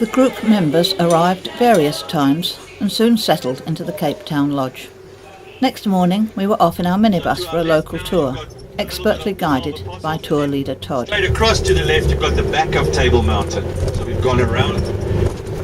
The group members arrived at various times and soon settled into the Cape Town lodge. Next morning we were off in our minibus for a local tour, expertly guided by tour leader Todd. Right across to the left you've got the back of Table Mountain, so we've gone around.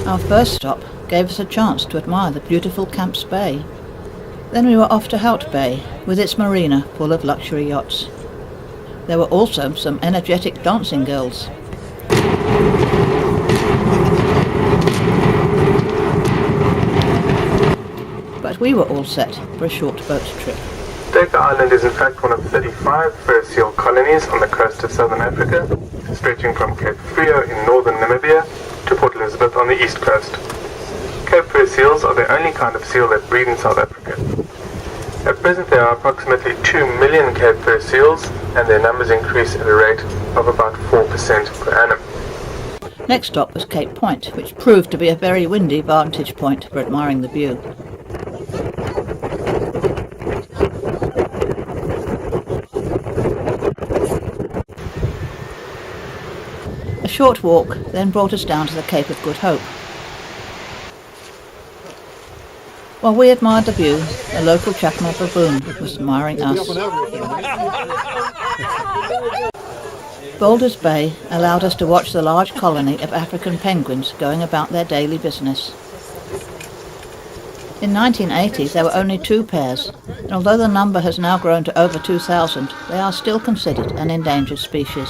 Our first stop gave us a chance to admire the beautiful Camps Bay. Then we were off to Hout Bay with its marina full of luxury yachts. There were also some energetic dancing girls. But we were all set for a short boat trip. Staker Island is in fact one of 35 fur seal colonies on the coast of southern Africa, stretching from Cape Frio in northern Namibia to Port Elizabeth on the east coast. Cape fur seals are the only kind of seal that breed in South Africa. At present there are approximately 2 million Cape fur seals, and their numbers increase at a rate of about 4% per annum. Next stop was Cape Point, which proved to be a very windy vantage point for admiring the view. A short walk then brought us down to the Cape of Good Hope. While we admired the view, a local Chacma baboon was admiring us. Boulders Bay allowed us to watch the large colony of African penguins going about their daily business. In 1980 there were only 2 pairs, and although the number has now grown to over 2,000, they are still considered an endangered species.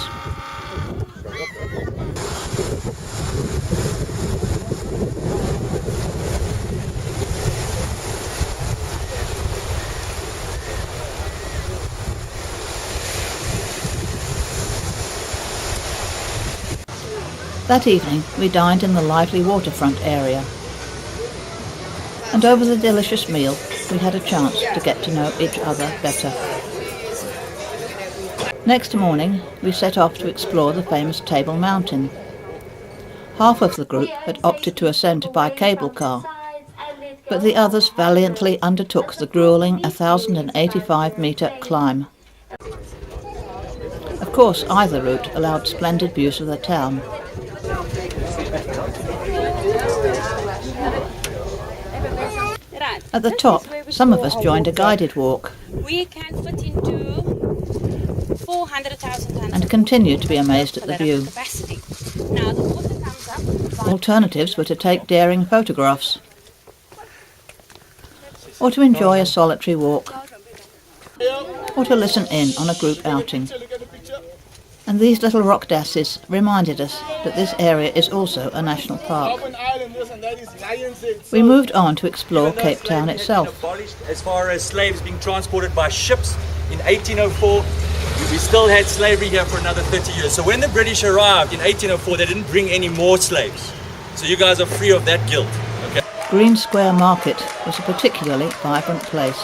That evening we dined in the lively waterfront area, and over the delicious meal we had a chance to get to know each other better. Next morning we set off to explore the famous Table Mountain. Half of the group had opted to ascend by cable car, but the others valiantly undertook the gruelling 1,085-metre climb. Of course, either route allowed splendid views of the town. At the top, some of us joined a guided walk. We can fit into 400,000 tons and continued to be amazed at the view. Now the water comes up. Alternatives were to take daring photographs, or to enjoy a solitary walk, or to listen in on a group outing. And these little rock dashes reminded us that this area is also a national park. We moved on to explore Cape Town itself. As far as slaves being transported by ships in 1804, we still had slavery here for another 30 years. So when the British arrived in 1804, they didn't bring any more slaves. So you guys are free of that guilt. Okay. Green Square Market was a particularly vibrant place.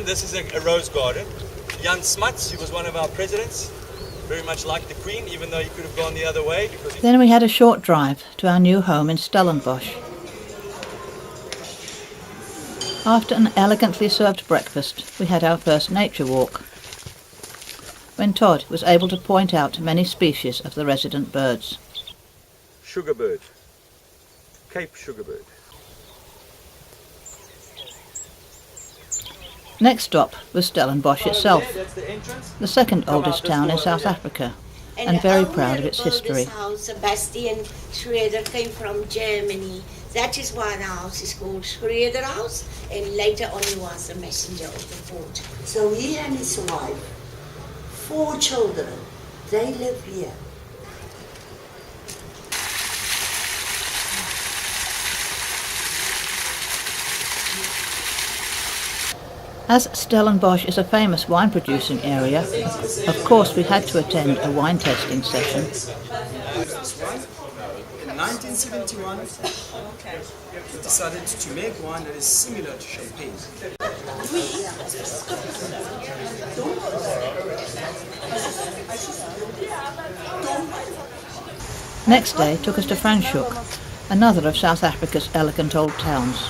This is a rose garden. Jan Smuts, who was one of our presidents, very much like the Queen, even though he could have gone the other way. Then we had a short drive to our new home in Stellenbosch. After an elegantly served breakfast, we had our first nature walk, when Todd was able to point out many species of the resident birds. Sugarbird, Cape sugarbird. Next stop was Stellenbosch itself, the second oldest town in South Africa, and very proud of its history. Sebastian Schroeder came from Germany. That is why the house is called Schroeder House, and later on he was a messenger of the fort. So he and his wife, 4 children, they live here. As Stellenbosch is a famous wine producing area, of course we had to attend a wine tasting session. In 1971, we decided to make wine that is similar to champagne. Next day took us to Franschhoek, another of South Africa's elegant old towns.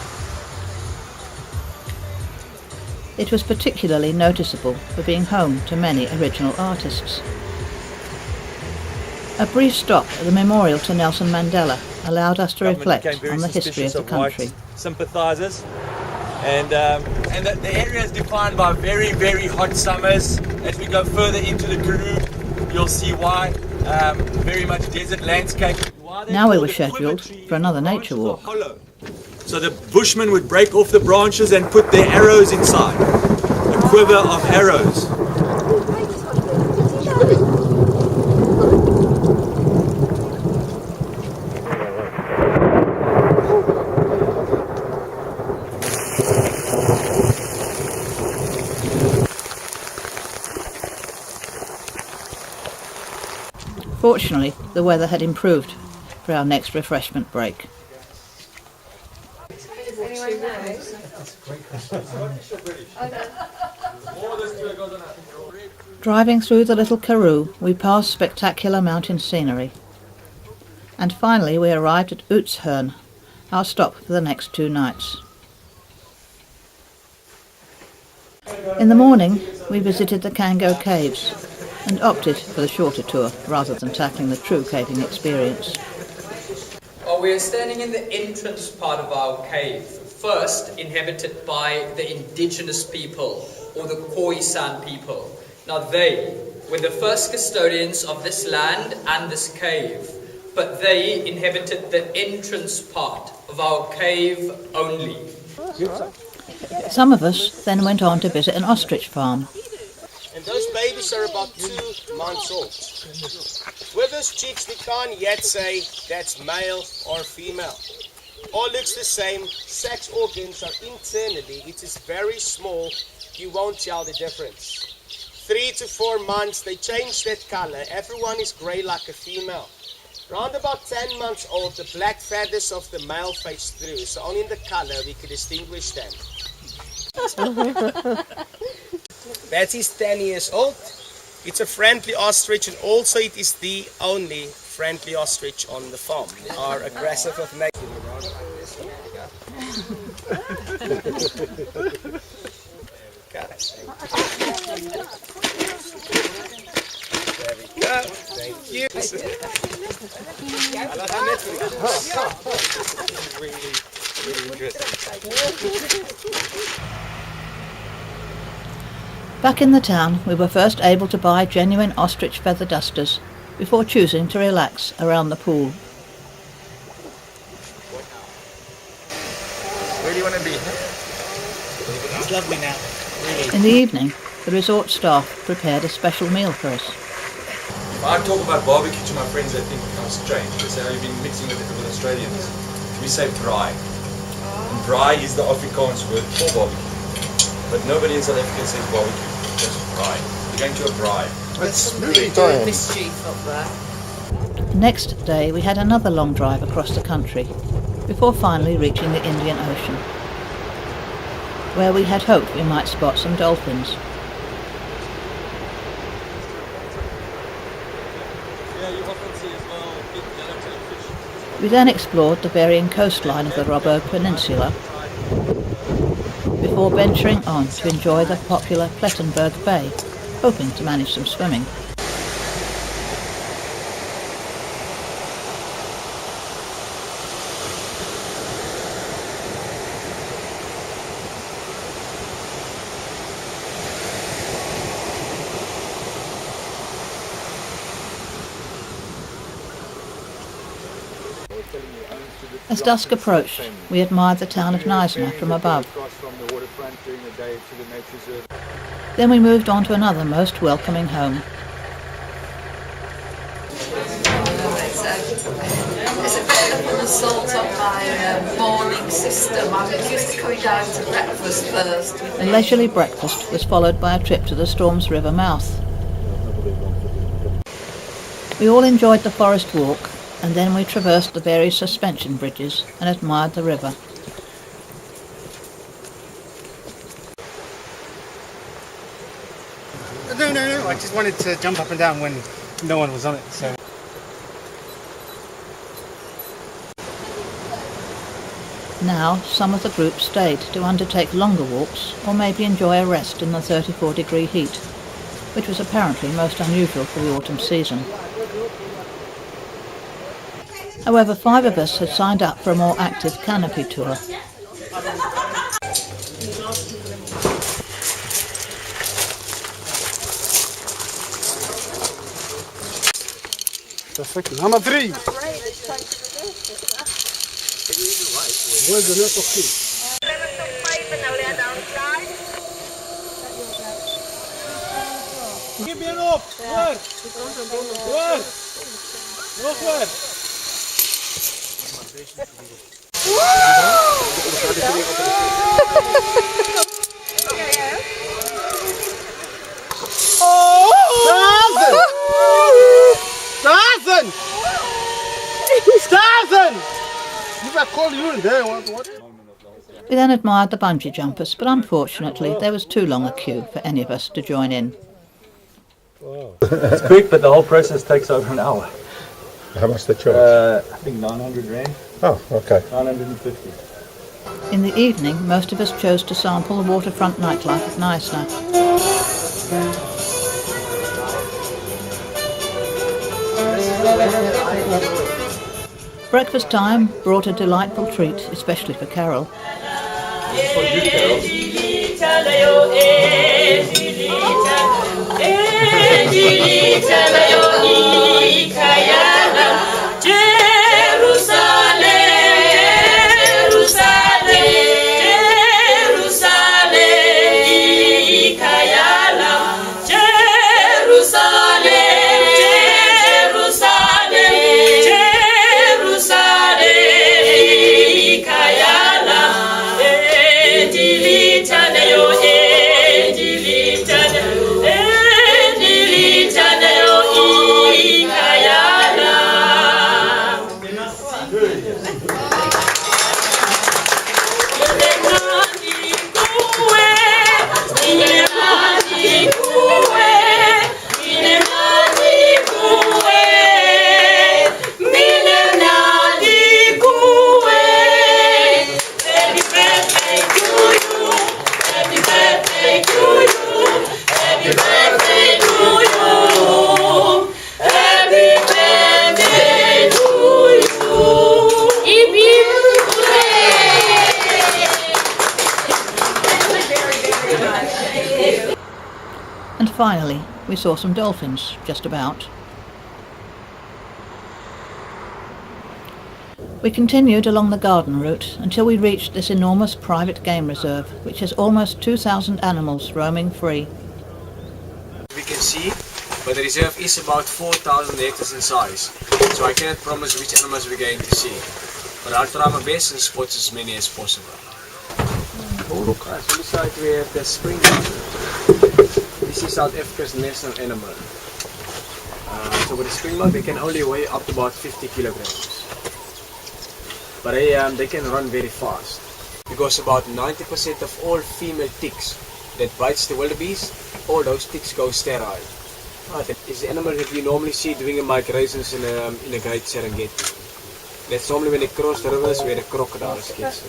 It was particularly noticeable for being home to many original artists. A brief stop at the memorial to Nelson Mandela allowed us to reflect on the history of the country. Sympathisers. And the area is defined by very, very hot summers. As we go further into the Karoo, you'll see why. Very much desert landscape. Now we were scheduled for another nature walk. So the bushmen would break off the branches and put their arrows inside. A quiver of arrows. Fortunately, the weather had improved for our next refreshment break. Driving through the little Karoo, we passed spectacular mountain scenery. And finally we arrived at Oudtshoorn, our stop for the next 2 nights. In the morning, we visited the Kango Caves and opted for the shorter tour rather than tackling the true caving experience. We are standing in the entrance part of our cave, first inhabited by the indigenous people, or the Khoisan people. Now they were the first custodians of this land and this cave, but they inhabited the entrance part of our cave only. Some of us then went on to visit an ostrich farm. And those babies are about 2 months old. With those chicks, we can't yet say that's male or female. All looks the same. Sex organs are internally, it is very small. You won't tell the difference. 3 to 4 months, they change that color. Everyone is grey like a female. Around about 10 months old, the black feathers of the male fades through. So only in the color we can distinguish them. Betty's 10 years old. It's a friendly ostrich, and also it is the only friendly ostrich on the farm. They are aggressive of nature. There we go. Thank you. Really good. Back in the town, we were first able to buy genuine ostrich feather dusters before choosing to relax around the pool. Where do you want to be? It's lovely now. Really. In the evening, the resort staff prepared a special meal for us. If I talk about barbecue to my friends, they think I'm strange. They say, oh, you've been mixing with Australians. We say braai. And braai is the Afrikaans word for barbecue. But nobody in South Africa says barbecue, just braai. We're going to a braai. That's really Italian. The next day we had another long drive across the country, before finally reaching the Indian Ocean, where we had hoped we might spot some dolphins. We then explored the varying coastline of the Robbo Peninsula, before venturing on to enjoy the popular Plettenberg Bay, hoping to manage some swimming. As dusk approached, we admired the town of Knysna from above. Then we moved on to another most welcoming home. It's a bit of an assault on my morning system. I'm used to coming down to breakfast first. A leisurely breakfast was followed by a trip to the Storms River mouth. We all enjoyed the forest walk, and then we traversed the various suspension bridges and admired the river. No, I just wanted to jump up and down when no one was on it, so. Now some of the group stayed to undertake longer walks or maybe enjoy a rest in the 34-degree heat, which was apparently most unusual for the autumn season. However, 5 of us had signed up for a more active canopy tour. Perfect. Number 3. Where's the net of fish? Give me op! Waar? Waar? Nog waar? Stazen! Stazen! If I call you in there, what? We then admired the bungee jumpers, but unfortunately there was too long a queue for any of us to join in. Wow. It's quick, but the whole process takes over an hour. How much they charge? I think 900 Rand. Oh, okay. 950. In the evening, most of us chose to sample the waterfront nightlife of Knysna. Breakfast time brought a delightful treat, especially for Carol. For you, And finally, we saw some dolphins, just about. We continued along the garden route until we reached this enormous private game reserve, which has almost 2,000 animals roaming free. We can see, but the reserve is about 4,000 hectares in size, so I cannot promise which animals we're going to see. But I'll try my best and spot as many as possible. Oh, look, on the side we have the springbok. This is South Africa's national animal. So with the springbok, they can only weigh up to about 50 kilograms. But they can run very fast. Because about 90% of all female ticks that bites the wildebeest, all those ticks go sterile. It's the animal that we normally see doing migrations in a Great Serengeti. That's normally when they cross the rivers where the crocodiles get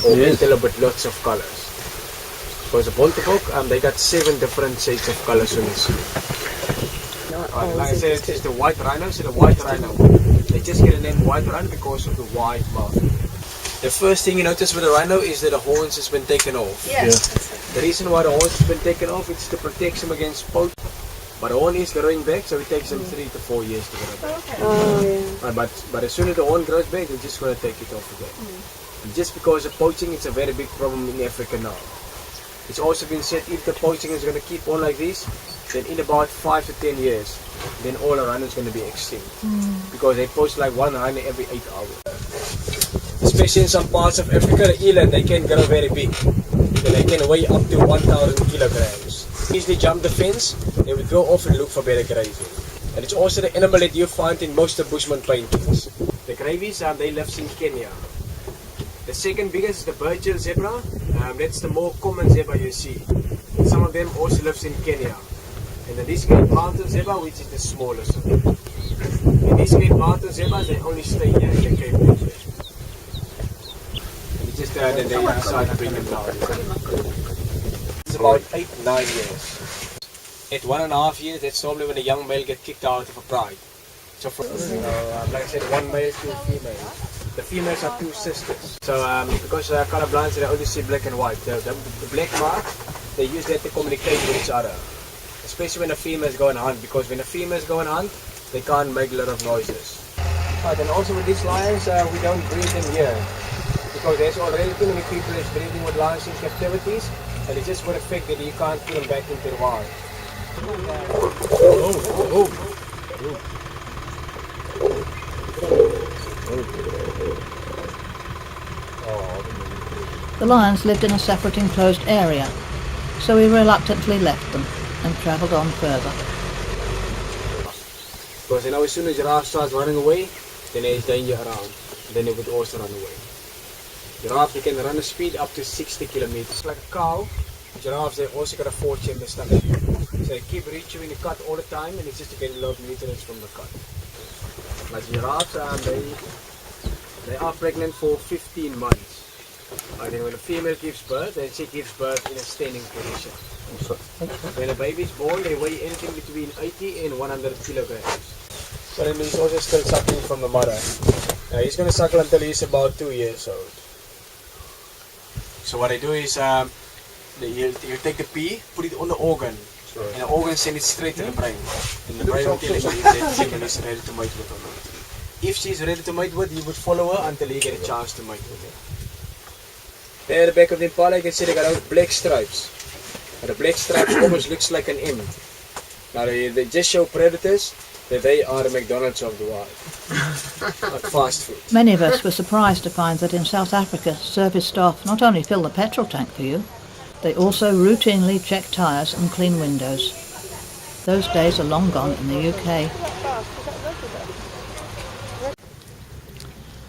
or antelope with lots of colors. Because the bontebok, they got 7 different shades of colors on the sea. Like I said, it's just the white rhino, so the white rhino, they just get the name white rhino because of the wide mouth. The first thing you notice with the rhino is that the horns has been taken off. Yes. The reason why the horns has been taken off is to protect them against poaching. But the horn is growing back, so it takes them 3 to 4 years to grow back. Okay. Oh, yeah. But as soon as the horn grows back, they're just going to take it off again. And just because of poaching, it's a very big problem in Africa now. It's also been said if the poaching is going to keep on like this, then in about 5 to 10 years, then all the rhinos are going to be extinct. Because they poach like 1 rhino every 8 hours. Especially in some parts of Africa, the eland, they can grow very big. They can weigh up to 1,000 kilograms. Easily jump the fence, they would go off and look for better grazing. And it's also the animal that you find in most of Bushman paintings. The gravies, they live in Kenya. The second biggest is the Burchell zebra. That's the more common zebra you see. Some of them also lives in Kenya. And then this Great Mountain zebra, which is the smallest of them. And these Great Mountain zebras, they only stay here in the Cape region. just then they decide to bring them down. It's about 8-9 years. At 1.5 years, that's normally when a young male gets kicked out of a pride. So, like I said, one male, two females. The females are two sisters. So, because they're colorblind, so they only see black and white. The black mark, they use that to communicate with each other. Especially when a females go and hunt, because when a females go and hunt, they can't make a lot of noises. Right, and also with these lions, we don't breed them here. Because there's already too many people that's breeding with lions in captivities, and it just would affect that you can't put them back into the wild. The lions lived in a separate enclosed area, so we reluctantly left them and travelled on further. Because you know, as soon as giraffe starts running away, then there's danger around. Then they would also run away. Giraffe, they can run a speed up to 60 kilometers. Like a cow, giraffes, they also got a fortune in the stomach. So they keep rechewing the cud all the time, and it's just to get a lot of nutrients from the cud. Like giraffes, they are pregnant for 15 months. And then when a female gives birth, then she gives birth in a standing position. When a baby is born, they weigh anything between 80 and 100 kilograms. So that means he's also still suckling from the mother. Now he's going to suckle until he's about 2 years old. So what they do is, you take the pee, put it on the organ, and the organ send it straight to the brain. And the brain will tell you if that female is ready to mate with or not. If she's ready to mate with, you would follow her until you get a chance to mate with her. There at the back of the impala, you can see they got out black stripes. And the black stripes almost looks like an M. Now they just show predators that they are the McDonald's of the wild. Like fast food. Many of us were surprised to find that in South Africa, service staff not only fill the petrol tank for you, they also routinely check tyres and clean windows. Those days are long gone in the UK.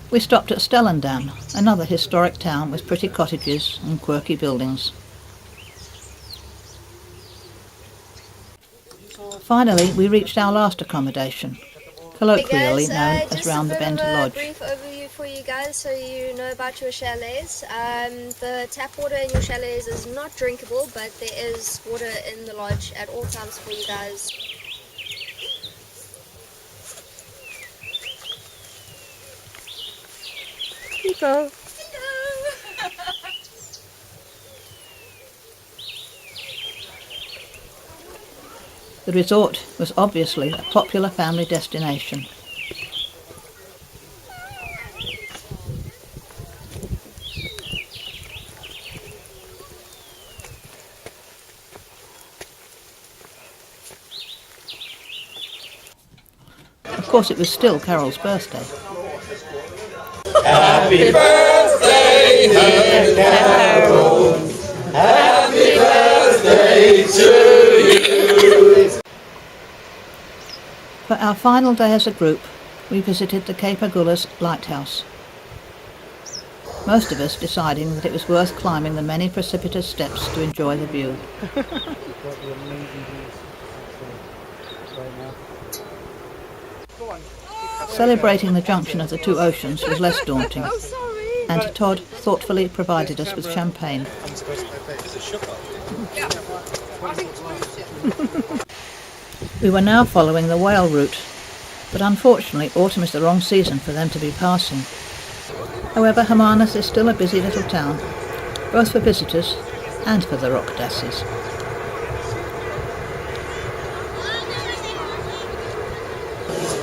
We stopped at Stellendam, another historic town with pretty cottages and quirky buildings. Finally, we reached our last accommodation, colloquially known as Round the Bend Lodge. Just a brief overview for you guys so you know about your chalets. The tap water in your chalets is not drinkable, but there is water in the lodge at all times for you guys. People. The resort was obviously a popular family destination. Of course, it was still Carol's birthday. Happy birthday, Carol. Happy birthday to you. For our final day as a group, we visited the Cape Agulhas lighthouse. Most of us deciding that it was worth climbing the many precipitous steps to enjoy the view. Celebrating the junction of the two oceans was less daunting, and Todd thoughtfully provided us with champagne. We were now following the whale route, but unfortunately autumn is the wrong season for them to be passing. However, Hermanus is still a busy little town, both for visitors and for the rock dasses.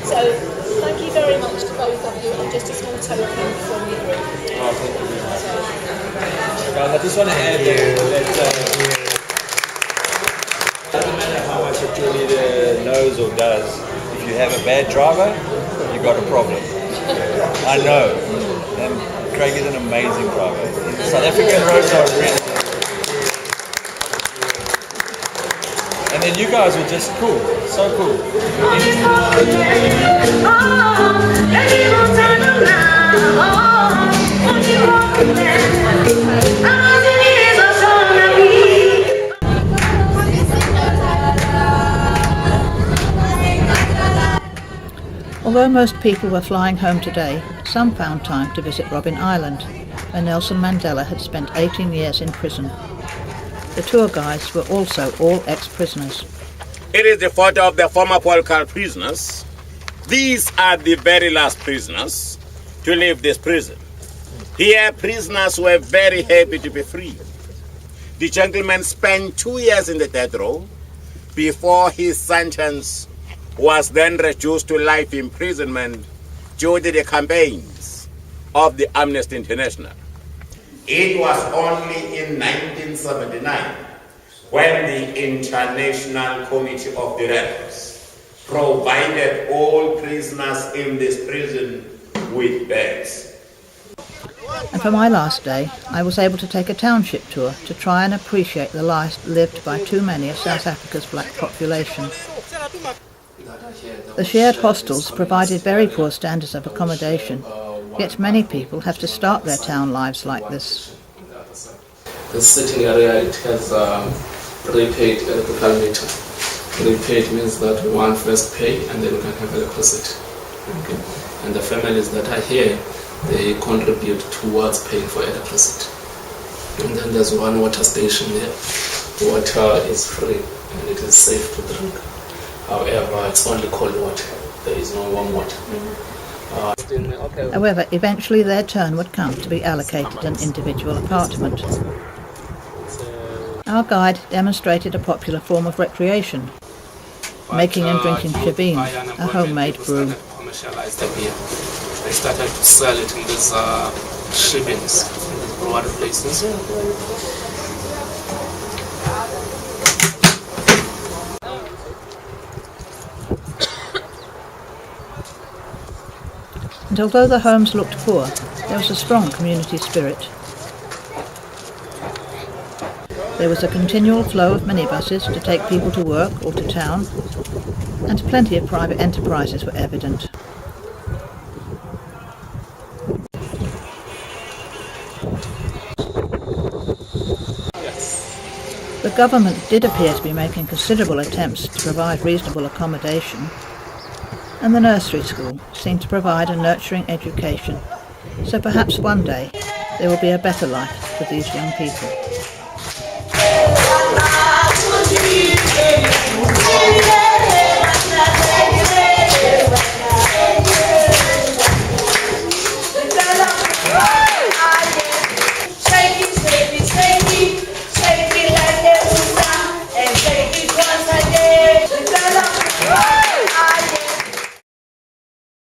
So, thank you very much to both of you, and just a small token from the group. Oh, thank you very much. Guys, I just want to add that it doesn't matter how much a cheerleader knows or does, if you have a bad driver, you've got a problem. I know. And Craig is an amazing driver. South African roads are really good. And then you guys were just cool. So cool. Although most people were flying home today, some found time to visit Robben Island, where Nelson Mandela had spent 18 years in prison. The tour guides were also all ex-prisoners. It is the photo of the former political prisoners. These are the very last prisoners to leave this prison. Here, prisoners were very happy to be free. The gentleman spent 2 years in the death row before his sentence was then reduced to life imprisonment due to the campaigns of the Amnesty International. It was only in 1979 when the International Committee of the Rebels provided all prisoners in this prison with beds. And for my last day, I was able to take a township tour to try and appreciate the life lived by too many of South Africa's black population. The shared hostels provided very poor standards of accommodation, yet many people have to start their town lives like this. The sitting area, it has prepaid electrical meter. Prepaid means that one first pay and then we can have electricity. Okay. And the families that are here, they contribute towards paying for electricity. And then there's one water station there. Water is free and it is safe to drink. However, it's only cold water. There is no warm water. However, eventually their turn would come to be allocated an individual apartment. Our guide demonstrated a popular form of recreation, making and drinking shebeen, a homemade brew. They started to sell it in these shebeens, in these brewery places. And although the homes looked poor, there was a strong community spirit. There was a continual flow of minibuses to take people to work or to town, and plenty of private enterprises were evident. The government did appear to be making considerable attempts to provide reasonable accommodation, and the nursery school seemed to provide a nurturing education, so perhaps one day there will be a better life for these young people.